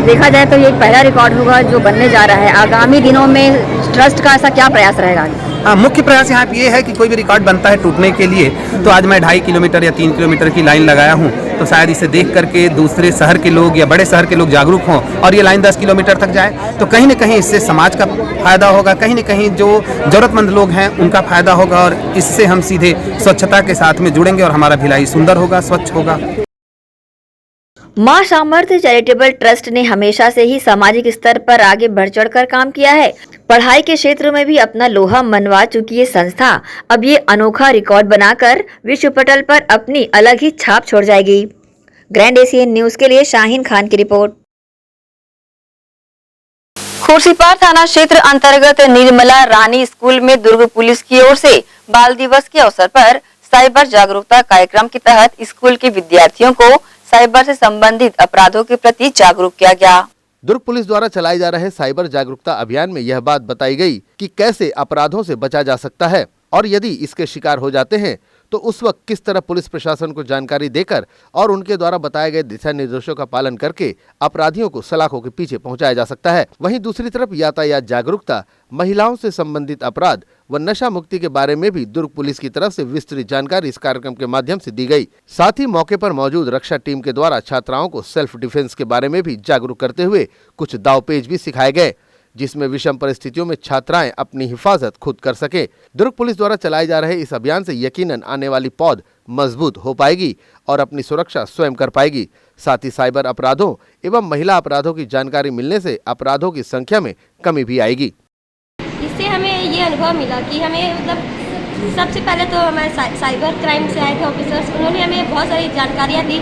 देखा जाए तो ये एक पहला रिकॉर्ड होगा जो बनने जा रहा है। आगामी दिनों में ट्रस्ट का ऐसा क्या प्रयास रहेगा? हाँ, मुख्य प्रयास यहाँ पे ये है कि कोई भी रिकॉर्ड बनता है टूटने के लिए तो आज मैं 2.5 किलोमीटर या 3 किलोमीटर की लाइन लगाया हूँ तो शायद इसे देख करके दूसरे शहर के लोग या बड़े शहर के लोग जागरूक हों और ये लाइन 10 किलोमीटर तक जाए तो कहीं न कहीं इससे समाज का फायदा होगा, कहीं न कहीं जो ज़रूरतमंद लोग हैं उनका फायदा होगा और इससे हम सीधे स्वच्छता के साथ में जुड़ेंगे और हमारा भिलाई सुंदर होगा, स्वच्छ होगा। मां सामर्थ्य चैरिटेबल ट्रस्ट ने हमेशा से ही सामाजिक स्तर पर आगे बढ़ चढ़कर काम किया है। पढ़ाई के क्षेत्र में भी अपना लोहा मनवा चुकी ये संस्था अब ये अनोखा रिकॉर्ड बनाकर विश्व पटल पर अपनी अलग ही छाप छोड़ जाएगी। ग्रैंड एशियन न्यूज के लिए शाहीन खान की रिपोर्ट। खुर्सीपार थाना क्षेत्र अंतर्गत निर्मला रानी स्कूल में दुर्ग पुलिस की ओर से बाल दिवस के अवसर पर साइबर जागरूकता कार्यक्रम के तहत स्कूल के विद्यार्थियों को साइबर से संबंधित अपराधों के प्रति जागरूक किया गया। दुर्ग पुलिस द्वारा चलाए जा रहे साइबर जागरूकता अभियान में यह बात बताई गई कि कैसे अपराधों से बचा जा सकता है और यदि इसके शिकार हो जाते हैं तो उस वक्त किस तरह पुलिस प्रशासन को जानकारी देकर और उनके द्वारा बताए गए दिशा निर्देशों का पालन करके अपराधियों को सलाखों के पीछे पहुंचाया जा सकता है। वहीं दूसरी तरफ यातायात जागरूकता, महिलाओं से संबंधित अपराध व नशा मुक्ति के बारे में भी दुर्ग पुलिस की तरफ से विस्तृत जानकारी इस कार्यक्रम के माध्यम से दी गई। साथ ही मौके पर मौजूद रक्षा टीम के द्वारा छात्राओं को सेल्फ डिफेंस के बारे में भी जागरूक करते हुए कुछ दावपेच भी सिखाए गए जिसमें विषम परिस्थितियों में छात्राएं अपनी हिफाजत खुद कर सके। दुर्ग पुलिस द्वारा चलाए जा रहे इस अभियान से यकीनन आने वाली पौध मजबूत हो पाएगी और अपनी सुरक्षा स्वयं कर पाएगी। साथ ही साइबर अपराधों एवं महिला अपराधों की जानकारी मिलने से अपराधों की संख्या में कमी भी आएगी। इससे हमें ये अनुभव मिला कि हमें मतलब सबसे पहले तो हमारे साइबर क्राइम से आए थे ऑफिसर्स, उन्होंने हमें बहुत सारी जानकारियाँ दी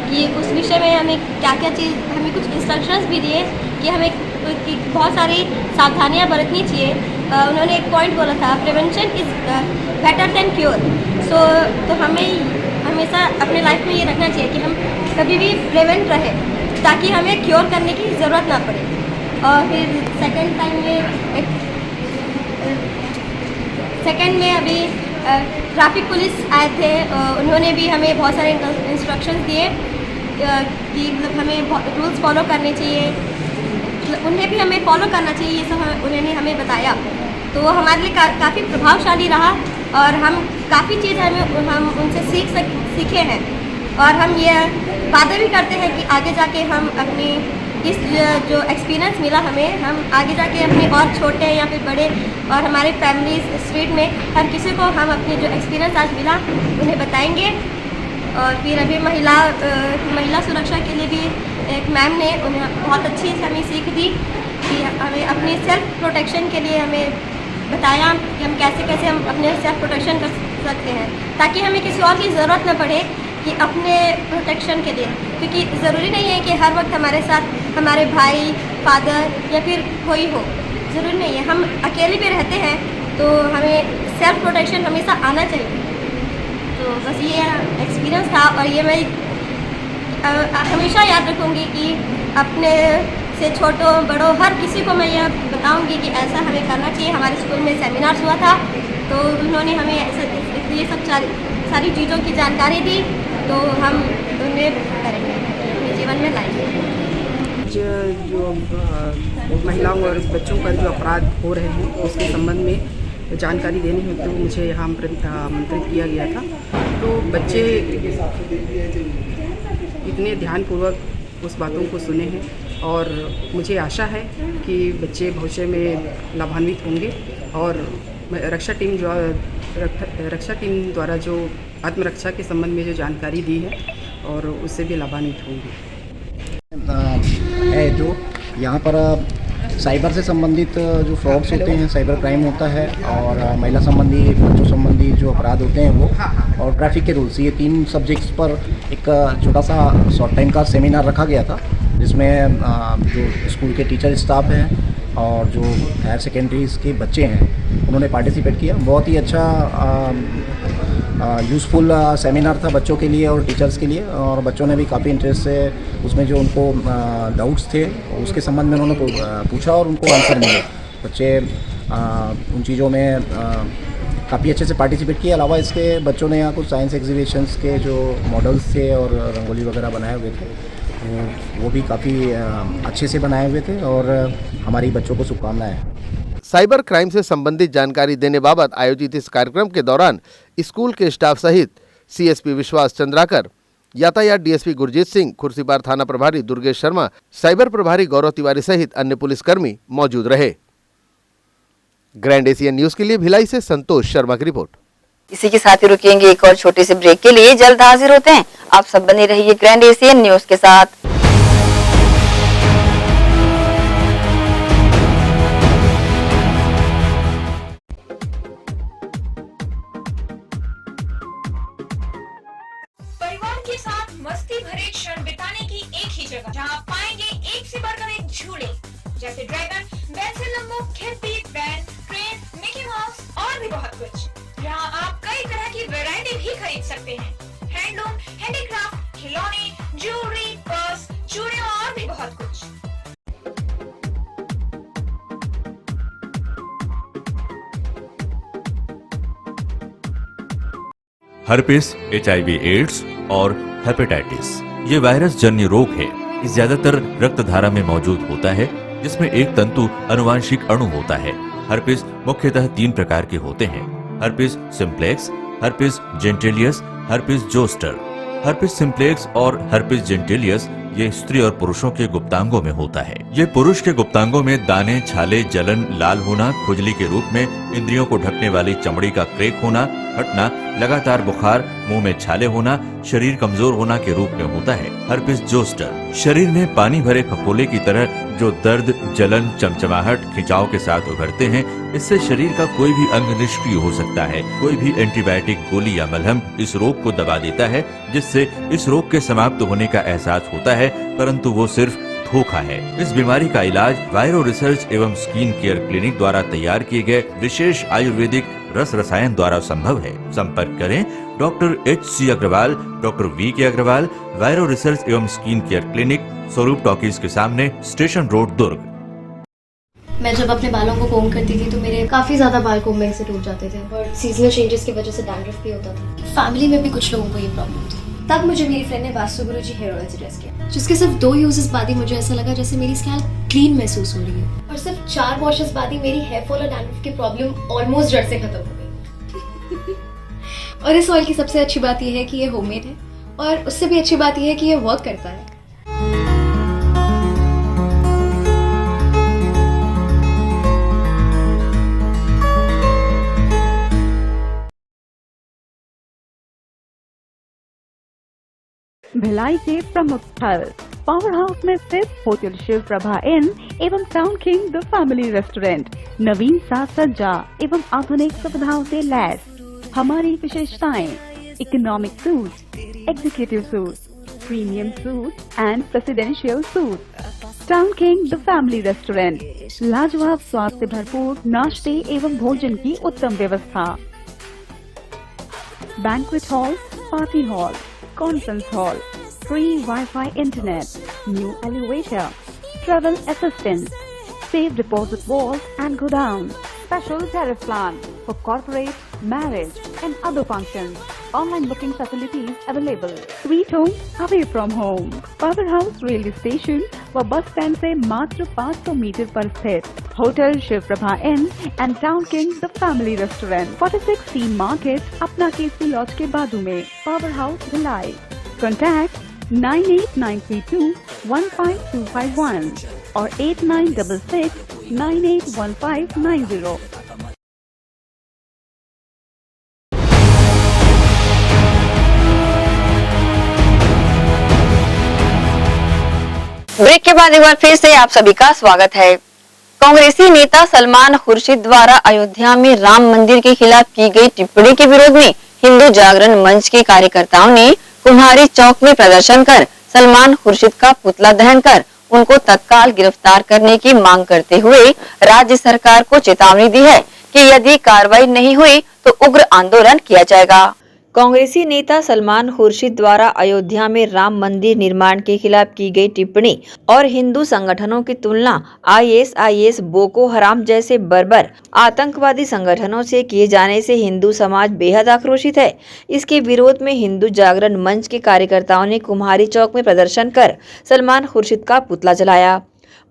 कि उस विषय में हमें क्या क्या चीज़, हमें कुछ इंस्ट्रक्शंस भी दिए कि हमें कि बहुत सारी सावधानियां बरतनी चाहिए। उन्होंने एक पॉइंट बोला था, prevention is better than cure. तो हमें हमेशा अपने लाइफ में ये रखना चाहिए कि हम कभी भी प्रिवेंट रहे ताकि हमें क्योर करने की ज़रूरत ना पड़े। और फिर सेकंड में अभी ट्रैफिक पुलिस आए थे, उन्होंने भी हमें बहुत सारे इंस्ट्रक्शंस दिए कि मतलब हमें रूल्स फॉलो करने चाहिए, उन्हें भी हमें फॉलो करना चाहिए, ये सब उन्होंने हमें बताया। तो वो हमारे लिए काफ़ी प्रभावशाली रहा और हम काफ़ी चीज़ हम उनसे सीखे हैं और हम ये वादा भी करते हैं कि आगे जाके हम अपनी इस जो एक्सपीरियंस मिला हमें, हम आगे जाके अपने और छोटे या फिर बड़े और हमारे फैमिली स्ट्रीट में हर किसी को हम अपनी जो एक्सपीरियंस आज मिला उन्हें बताएंगे। और फिर अभी महिला सुरक्षा के लिए भी एक मैम ने उन्हें बहुत अच्छी हमें सीख दी कि हमें अपनी सेल्फ प्रोटेक्शन के लिए हमें बताया कि हम कैसे हम अपने सेल्फ प्रोटेक्शन कर सकते हैं ताकि हमें किसी और की ज़रूरत न पड़े कि अपने प्रोटेक्शन के लिए, क्योंकि ज़रूरी नहीं है कि हर वक्त हमारे साथ हमारे भाई, फादर या फिर कोई हो, ज़रूरी नहीं है। हम अकेले भी रहते हैं तो हमें सेल्फ प्रोटेक्शन हमेशा आना चाहिए। तो बस ये एक्सपीरियंस था और ये मैं हमेशा याद रखूँगी कि अपने से छोटों बड़ों हर किसी को मैं यह बताऊंगी कि ऐसा हमें करना चाहिए। हमारे स्कूल में सेमिनार्स हुआ था तो उन्होंने हमें ये सब सारी चीज़ों की जानकारी दी, तो हम उन्हें करेंगे, अपने जीवन में लाएंगे। जो महिलाओं और बच्चों पर जो अपराध हो रहे हैं उसके संबंध में जानकारी देनी हेतु तो मुझे यहाँ आमंत्रित किया गया था। तो बच्चे इतने ध्यानपूर्वक उस बातों को सुने हैं और मुझे आशा है कि बच्चे भविष्य में लाभान्वित होंगे और रक्षा टीम द्वारा जो आत्मरक्षा के संबंध में जो जानकारी दी है और उससे भी लाभान्वित होंगे। है जो यहाँ पर साइबर से संबंधित जो फ्रॉड्स होते हैं, साइबर क्राइम होता है और महिला संबंधी, बच्चों संबंधी जो अपराध होते हैं वो, और ट्रैफिक के रूल्स, ये 3 सब्जेक्ट्स पर एक छोटा सा शॉर्ट टाइम का सेमिनार रखा गया था, जिसमें जो स्कूल के टीचर स्टाफ हैं और जो हायर सेकेंडरीज़ के बच्चे हैं उन्होंने पार्टिसिपेट किया। बहुत ही अच्छा यूज़फुल सेमिनार था बच्चों के लिए और टीचर्स के लिए, और बच्चों ने भी काफ़ी इंटरेस्ट से उसमें जो उनको डाउट्स थे उसके संबंध में उन्होंने पूछा और उनको आंसर मिले। बच्चे उन चीज़ों में काफ़ी अच्छे से पार्टिसिपेट किए। अलावा इसके बच्चों ने यहाँ कुछ साइंस एग्जीबिशंस के जो मॉडल्स थे और रंगोली वगैरह बनाए हुए थे वो भी काफ़ी अच्छे से बनाए हुए थे और हमारी बच्चों को शुभकामनाएं। साइबर क्राइम से संबंधित जानकारी देने बाबत आयोजित इस कार्यक्रम के दौरान स्कूल के स्टाफ सहित सीएसपी विश्वास चंद्राकर, यातायात डीएसपी गुरजीत सिंह, खुर्सीपार थाना प्रभारी दुर्गेश शर्मा, साइबर प्रभारी गौरव तिवारी सहित अन्य पुलिसकर्मी मौजूद रहे। ग्रैंड एशियन न्यूज के लिए भिलाई से संतोष शर्मा की रिपोर्ट। इसी के साथ ही रुकेंगे एक और छोटे से ब्रेक के लिए, जल्द हाजिर होते हैं। आप सब बने रहिए ग्रैंड एशियन न्यूज के साथ। परिवार के साथ मस्ती भरे क्षण बिताने की एक ही जगह, जहां आप पाएंगे एक से बढ़कर एक झूले, जैसे ड्रैगन, बेंसिल लंबो, खिड़की, वैन, ट्रेन, मिकी माउस और भी बहुत कुछ। यहाँ आप कई तरह की वैरायटी भी खरीद सकते हैं। हैंडलूम, हैंडीक्राफ्ट, खिलौने, ज्वेलरी, पर्स, चूड़ियां और भी बहुत कुछ। हर्पिस, HIV एड्स और हेपेटाइटिस ये वायरस जन्य रोग है। ये ज्यादातर रक्त धारा में मौजूद होता है, जिसमें एक तंतु अनुवांशिक अणु होता है। हर्पिस मुख्यतः 3 प्रकार के होते हैं: herpes simplex, herpes genitalis, herpes zoster. Herpes simplex और हर्पिस जेंटिलियस ये स्त्री और पुरुषों के गुप्तांगों में होता है। ये पुरुष के गुप्तांगों में दाने, छाले, जलन, लाल होना, खुजली के रूप में, इंद्रियों को ढकने वाली चमड़ी का क्रेक होना, फटना, लगातार बुखार, मुंह में छाले होना, शरीर कमजोर होना के रूप में होता है। हर्पिस जोस्टर शरीर में पानी भरे फफोले की तरह जो दर्द, जलन, चमचमाहट, खिंचाव के साथ उभरते हैं। इससे शरीर का कोई भी अंग निष्क्रिय हो सकता है। कोई भी एंटीबायोटिक गोली या मलहम इस रोग को दबा देता है, जिससे इस रोग के समाप्त होने का एहसास होता है, परंतु वो सिर्फ धोखा है। इस बीमारी का इलाज वायरो रिसर्च एवं स्किन केयर क्लिनिक द्वारा तैयार किए गए विशेष आयुर्वेदिक रस रसायन द्वारा संभव है। संपर्क करें doctor HC Agarwal, doctor VK Agarwal, viro research एवं skin care clinic, Swaroop talkies के सामने, स्टेशन रोड, दुर्ग। मैं जब अपने बालों को कोम करती थी तो मेरे काफी ज्यादा बाल कोम में से टूट जाते थे और सीजनल चेंजेस की वजह से डैंड्रफ भी होता था। फैमिली में भी कुछ लोगों को ये प्रॉब्लम थी। तब मुझे मेरी फ्रेंड ने वास्तु गुरुजी हेयर ऑयल सजेस्ट किया, जिसके सिर्फ 2 यूजेस बाद ही मुझे ऐसा लगा जैसे मेरी स्कैल्प क्लीन महसूस हो रही है, और सिर्फ 4 वॉशेस बाद ही मेरी हेयर फॉल और डैंड्रफ की प्रॉब्लम ऑलमोस्ट जड़ से खत्म हो गई। और इस ऑयल की सबसे अच्छी बात यह है कि ये होममेड है, और उससे भी अच्छी बात यह है कि ये वर्क करता है। भिलाई के प्रमुख स्थल पावर हाउस में स्थित होटल शिव प्रभा इन एवं town king the family restaurant नवीन साज सज्जा एवं आधुनिक सुविधाओं से लैस। हमारी विशेषताएं: economic suite, executive suite, premium suite and presidential suite. Town king the family restaurant, लाजवाब स्वाद से भरपूर नाश्ते एवं भोजन की उत्तम व्यवस्था। Banquet hall, party hall, conference hall, free Wi-Fi internet, new elevator, travel assistance, safe deposit vault and godown, special tariff plan for corporate, marriage and other functions. Online booking facilities available. Sweet home away from home. Power House railway station व bus stand से मात्र 500 metre पर स्थित hotel Shiv Prabha inn and town king the family restaurant 46 T market अपना Kesari laws के बाजू में power house Bhilai. Contact 98932 15251 और 8966 981590. ब्रेक के बाद एक बार फिर से आप सभी का स्वागत है। कांग्रेसी नेता सलमान खुर्शीद द्वारा अयोध्या में राम मंदिर के खिलाफ की गई टिप्पणी के विरोध में हिंदू जागरण मंच के कार्यकर्ताओं ने कुम्हारी चौक में प्रदर्शन कर सलमान खुर्शीद का पुतला दहन कर उनको तत्काल गिरफ्तार करने की मांग करते हुए राज्य सरकार को चेतावनी दी है कि यदि कार्रवाई नहीं हुई तो उग्र आंदोलन किया जाएगा। कांग्रेसी नेता सलमान खुर्शीद द्वारा अयोध्या में राम मंदिर निर्माण के खिलाफ की गई टिप्पणी और हिंदू संगठनों की तुलना ISIS, बोको हराम जैसे बर्बर आतंकवादी संगठनों से किए जाने से हिंदू समाज बेहद आक्रोशित है। इसके विरोध में हिंदू जागरण मंच के कार्यकर्ताओं ने कुम्हारी चौक में प्रदर्शन कर सलमान खुर्शीद का पुतला जलाया।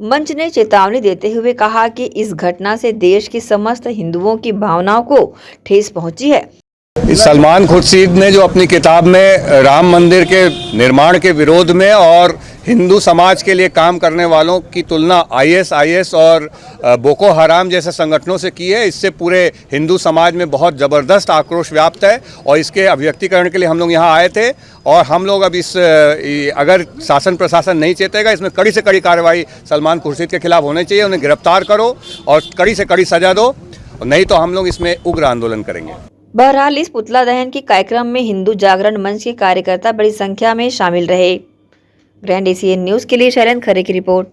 मंच ने चेतावनी देते हुए कहा कि इस घटना से देश की समस्त हिंदुओं की भावनाओं को ठेस पहुंची है। सलमान खुर्शीद ने जो अपनी किताब में राम मंदिर के निर्माण के विरोध में और हिंदू समाज के लिए काम करने वालों की तुलना ISIS और बोको हराम जैसे संगठनों से की है, इससे पूरे हिंदू समाज में बहुत ज़बरदस्त आक्रोश व्याप्त है और इसके अभिव्यक्तिकरण के लिए हम लोग यहाँ आए थे। और हम लोग अब अगर शासन प्रशासन नहीं चेतेगा, इसमें कड़ी से कड़ी कार्रवाई सलमान खुर्शीद के खिलाफ होनी चाहिए। उन्हें गिरफ्तार करो और कड़ी से कड़ी सजा दो, नहीं तो हम लोग इसमें उग्र आंदोलन करेंगे। बहरहाल इस पुतला दहन के कार्यक्रम में हिंदू जागरण मंच के कार्यकर्ता बड़ी संख्या में शामिल रहे। ग्रैंड ACN न्यूज के लिए शैलेंद्र खरे की रिपोर्ट।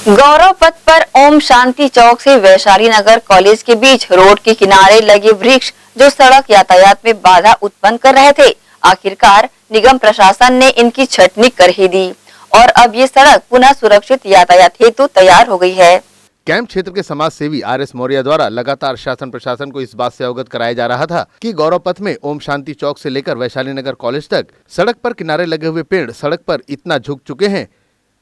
गौरव पथ पर ओम शांति चौक से वैशाली नगर कॉलेज के बीच रोड के किनारे लगे वृक्ष जो सड़क यातायात में बाधा उत्पन्न कर रहे थे, आखिरकार निगम प्रशासन ने इनकी छटनी कर ही दी और अब ये सड़क पुनः सुरक्षित यातायात हेतु तैयार हो गई है। कैंप क्षेत्र के समाज सेवी RS मौर्य द्वारा लगातार शासन प्रशासन को इस बात से अवगत कराया जा रहा था कि गौरव पथ में ओम शांति चौक से लेकर वैशाली नगर कॉलेज तक सड़क पर किनारे लगे हुए पेड़ सड़क पर इतना झुक चुके हैं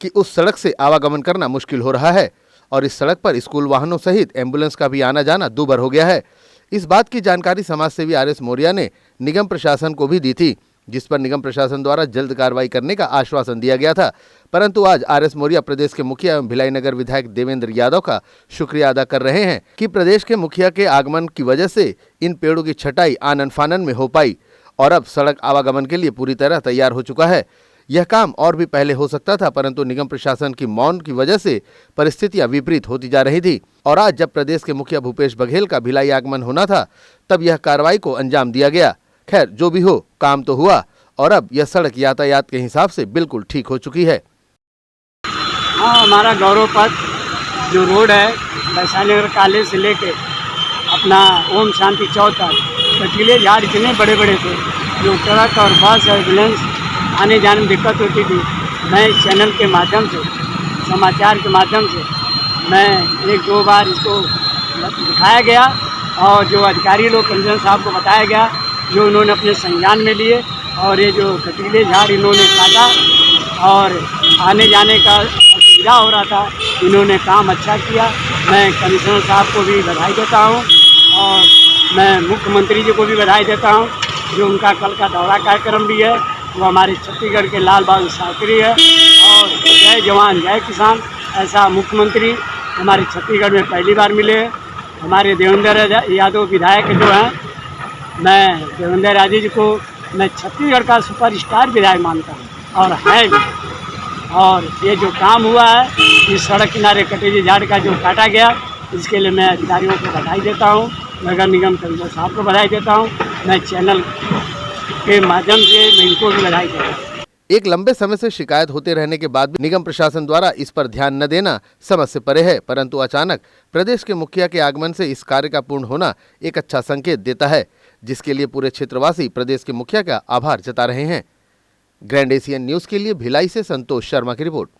कि उस सड़क से आवागमन करना मुश्किल हो रहा है और इस सड़क पर स्कूल वाहनों सहित एम्बुलेंस का भी आना जाना दूभर हो गया है। इस बात की जानकारी समाज सेवी RS मौर्य ने निगम प्रशासन को भी दी थी, जिस पर निगम प्रशासन द्वारा जल्द कार्रवाई करने का आश्वासन दिया गया था। परंतु आज RS मौर्य प्रदेश के मुखिया एवं भिलाई नगर विधायक देवेंद्र यादव का शुक्रिया अदा कर रहे हैं कि प्रदेश के मुखिया के आगमन की वजह से इन पेड़ों की छटाई आनन फानन में हो पाई और अब सड़क आवागमन के लिए पूरी तरह तैयार हो चुका है। यह काम और भी पहले हो सकता था, परंतु निगम प्रशासन की मौन की वजह से परिस्थितियां विपरीत होती जा रही थी और आज जब प्रदेश के मुखिया भूपेश बघेल का भिलाई आगमन होना था तब यह कार्रवाई को अंजाम दिया गया। खैर जो भी हो, काम तो हुआ और अब यह सड़क यातायात के हिसाब से बिल्कुल ठीक हो चुकी है। हाँ, हमारा गौरव पथ जो रोड है वैशाली नगर कॉलेज से लेके अपना ओम शांति चौक तक कटीले झाड़ इतने बड़े बड़े थे जो ट्रक और बस एम्बुलेंस आने जाने में दिक्कत होती थी। मैं इस चैनल के माध्यम से, समाचार के माध्यम से मैं 1-2 बार इसको दिखाया गया और जो अधिकारी लोग कमिश्नर साहब को बताया गया, जो उन्होंने अपने संज्ञान में लिए और ये जो कटीले झाड़ इन्होंने काटा और आने जाने का असुविधा हो रहा था, इन्होंने काम अच्छा किया। मैं कमिश्नर साहब को भी बधाई देता हूँ और मैं मुख्यमंत्री जी को भी बधाई देता हूँ जो उनका कल का दौरा कार्यक्रम भी है वो हमारे छत्तीसगढ़ के लाल बहादुर शास्त्री है और जय जवान जय किसान ऐसा मुख्यमंत्री हमारे छत्तीसगढ़ में पहली बार मिले हैं। हमारे देवेंद्र यादव विधायक जो हैं, मैं देवेंद्र यादव जी को मैं छत्तीसगढ़ का सुपरस्टार विधायक मानता हूँ और है भी। और ये जो काम हुआ है इस सड़क किनारे कटेली झाड़ का जो काटा गया, इसके लिए मैं अधिकारियों को बधाई देता हूँ, नगर निगम कमिश्नर साहब को बधाई देता हूँ। मैं चैनल के माध्यम से मैं इनको भी बधाई देता हूँ। एक लंबे समय से शिकायत होते रहने के बाद भी निगम प्रशासन द्वारा इस पर ध्यान न देना समझ से परे है, परंतु अचानक प्रदेश के मुखिया के आगमन से इस कार्य का पूर्ण होना एक अच्छा संकेत देता है, जिसके लिए पूरे क्षेत्रवासी प्रदेश के मुखिया का आभार जता रहे हैं। ग्रैंड ACN न्यूज के लिए भिलाई से संतोष शर्मा की रिपोर्ट।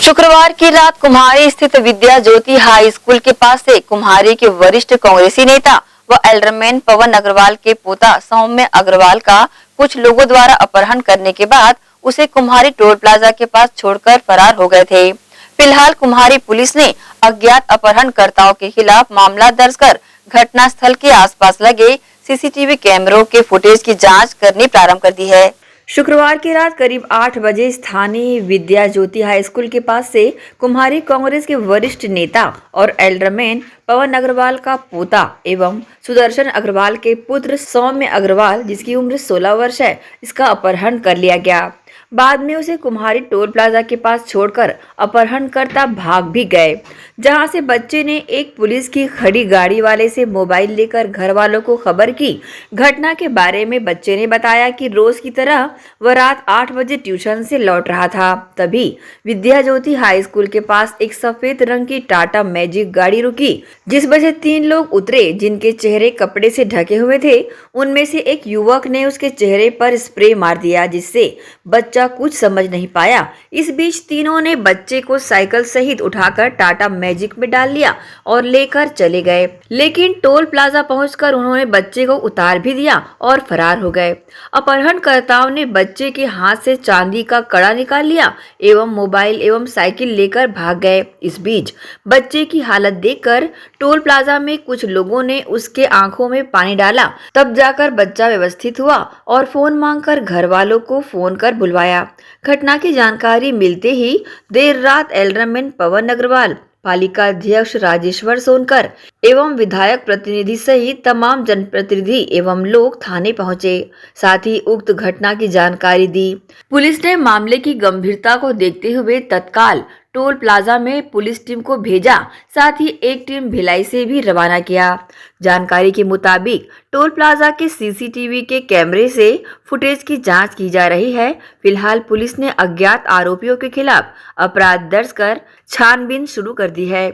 शुक्रवार की रात कुम्हारी स्थित विद्या ज्योति हाई स्कूल के पास से कुम्हारी के वरिष्ठ कांग्रेसी नेता व एल्डरमैन पवन अग्रवाल के पोता सौम्य अग्रवाल का कुछ लोगों द्वारा अपहरण करने के बाद उसे कुम्हारी टोल प्लाजा के पास छोड़कर फरार हो गए थे। फिलहाल कुम्हारी पुलिस ने अज्ञात अपहरणकर्ताओं के खिलाफ मामला दर्ज कर घटना स्थल के आसपास लगे सीसीटीवी कैमरों के फुटेज की जांच करनी प्रारंभ कर दी है। शुक्रवार की रात करीब 8 बजे स्थानीय विद्या ज्योति हाई स्कूल के पास से कुम्हारी कांग्रेस के वरिष्ठ नेता और एल्डरमैन पवन अग्रवाल का पोता एवं सुदर्शन अग्रवाल के पुत्र सौम्य अग्रवाल, जिसकी उम्र 16 वर्ष है, इसका अपहरण कर लिया गया। बाद में उसे कुम्हारी टोल प्लाजा के पास छोड़कर अपहरणकर्ता भाग भी गए, जहां से बच्चे ने एक पुलिस की खड़ी गाड़ी वाले से मोबाइल लेकर घर वालों को खबर की। घटना के बारे में बच्चे ने बताया कि रोज की तरह वह रात 8 बजे ट्यूशन से लौट रहा था। तभी विद्या ज्योति हाई स्कूल के पास एक सफेद रंग की टाटा मैजिक गाड़ी रुकी, जिस पर से 3 लोग उतरे, जिनके चेहरे कपड़े से ढके हुए थे। उनमें से एक युवक ने उसके चेहरे पर स्प्रे मार दिया, जिससे बच्चा कुछ समझ नहीं पाया। इस बीच तीनों ने बच्चे को साइकिल सहित उठाकर टाटा मैजिक में डाल लिया और लेकर चले गए, लेकिन टोल प्लाजा पहुंचकर उन्होंने बच्चे को उतार भी दिया और फरार हो गए। अपहरणकर्ताओं ने बच्चे के हाथ से चांदी का कड़ा निकाल लिया एवं मोबाइल एवं साइकिल लेकर भाग गए। इस बीच बच्चे की हालत देखकर टोल प्लाजा में कुछ लोगों ने उसके आंखों में पानी डाला, तब जाकर बच्चा व्यवस्थित हुआ और फोन मांगकर घर वालों को फोन कर बुलवाया। घटना की जानकारी मिलते ही देर रात एल्डरमैन पवन अग्रवाल, पालिका अध्यक्ष राजेश्वर सोनकर एवं विधायक प्रतिनिधि सहित तमाम जनप्रतिनिधि एवं लोग थाने पहुंचे, साथ ही उक्त घटना की जानकारी दी। पुलिस ने मामले की गंभीरता को देखते हुए तत्काल टोल प्लाजा में पुलिस टीम को भेजा, साथ ही एक टीम भिलाई से भी रवाना किया। जानकारी के मुताबिक टोल प्लाजा के सीसीटीवी के कैमरे से फुटेज की जांच की जा रही है। फिलहाल पुलिस ने अज्ञात आरोपियों के खिलाफ अपराध दर्ज कर छानबीन शुरू कर दी है।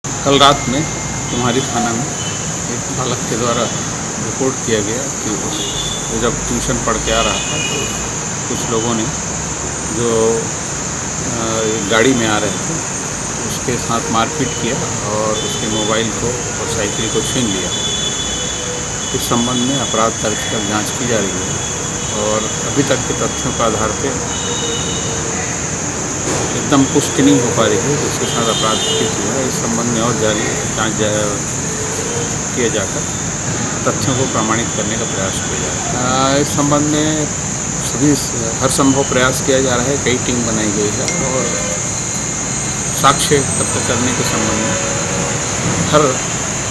कल रात में कुम्हारी थाना में एक बालक के द्वारा रिपोर्ट किया गया कि वो जब ट्यूशन पढ़ के आ रहा था तो कुछ लोगों ने जो गाड़ी में आ रहे थे उसके साथ मारपीट किया और उसके मोबाइल को और साइकिल को छीन लिया। इस संबंध में अपराध दर्ज कर जांच की जा रही है और अभी तक के तथ्यों के आधार पर एकदम पुष्टि नहीं हो पा रही है कि उसके साथ अपराध घटित हुआ है। इस संबंध में और जारी जांच किया जाकर तथ्यों को प्रमाणित करने का प्रयास किया जा रहा है। इस संबंध में सभी हर संभव प्रयास किया जा रहा है। कई टीम बनाई गई है और साक्ष्य एकत्र करने के संबंध में हर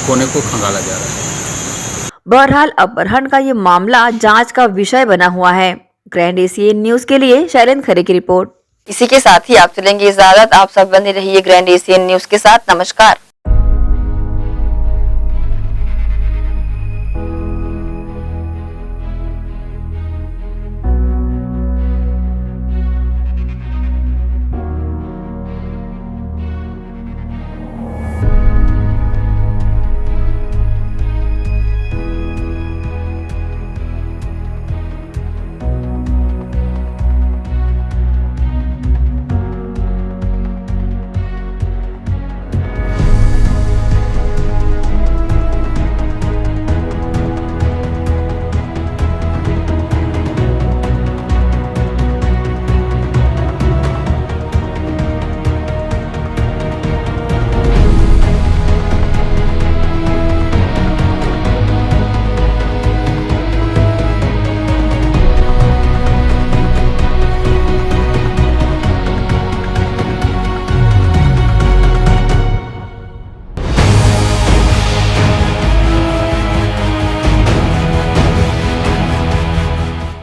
कोने को खंगाला जा रहा है। बहरहाल अपहरण का ये मामला जांच का विषय बना हुआ है। ग्रैंड एशियन न्यूज के लिए शैलेंद्र खरे की रिपोर्ट। इसी के साथ ही आप चलेंगे इजाजत। आप सब बने रहिए ग्रैंड एशियन न्यूज के साथ। नमस्कार।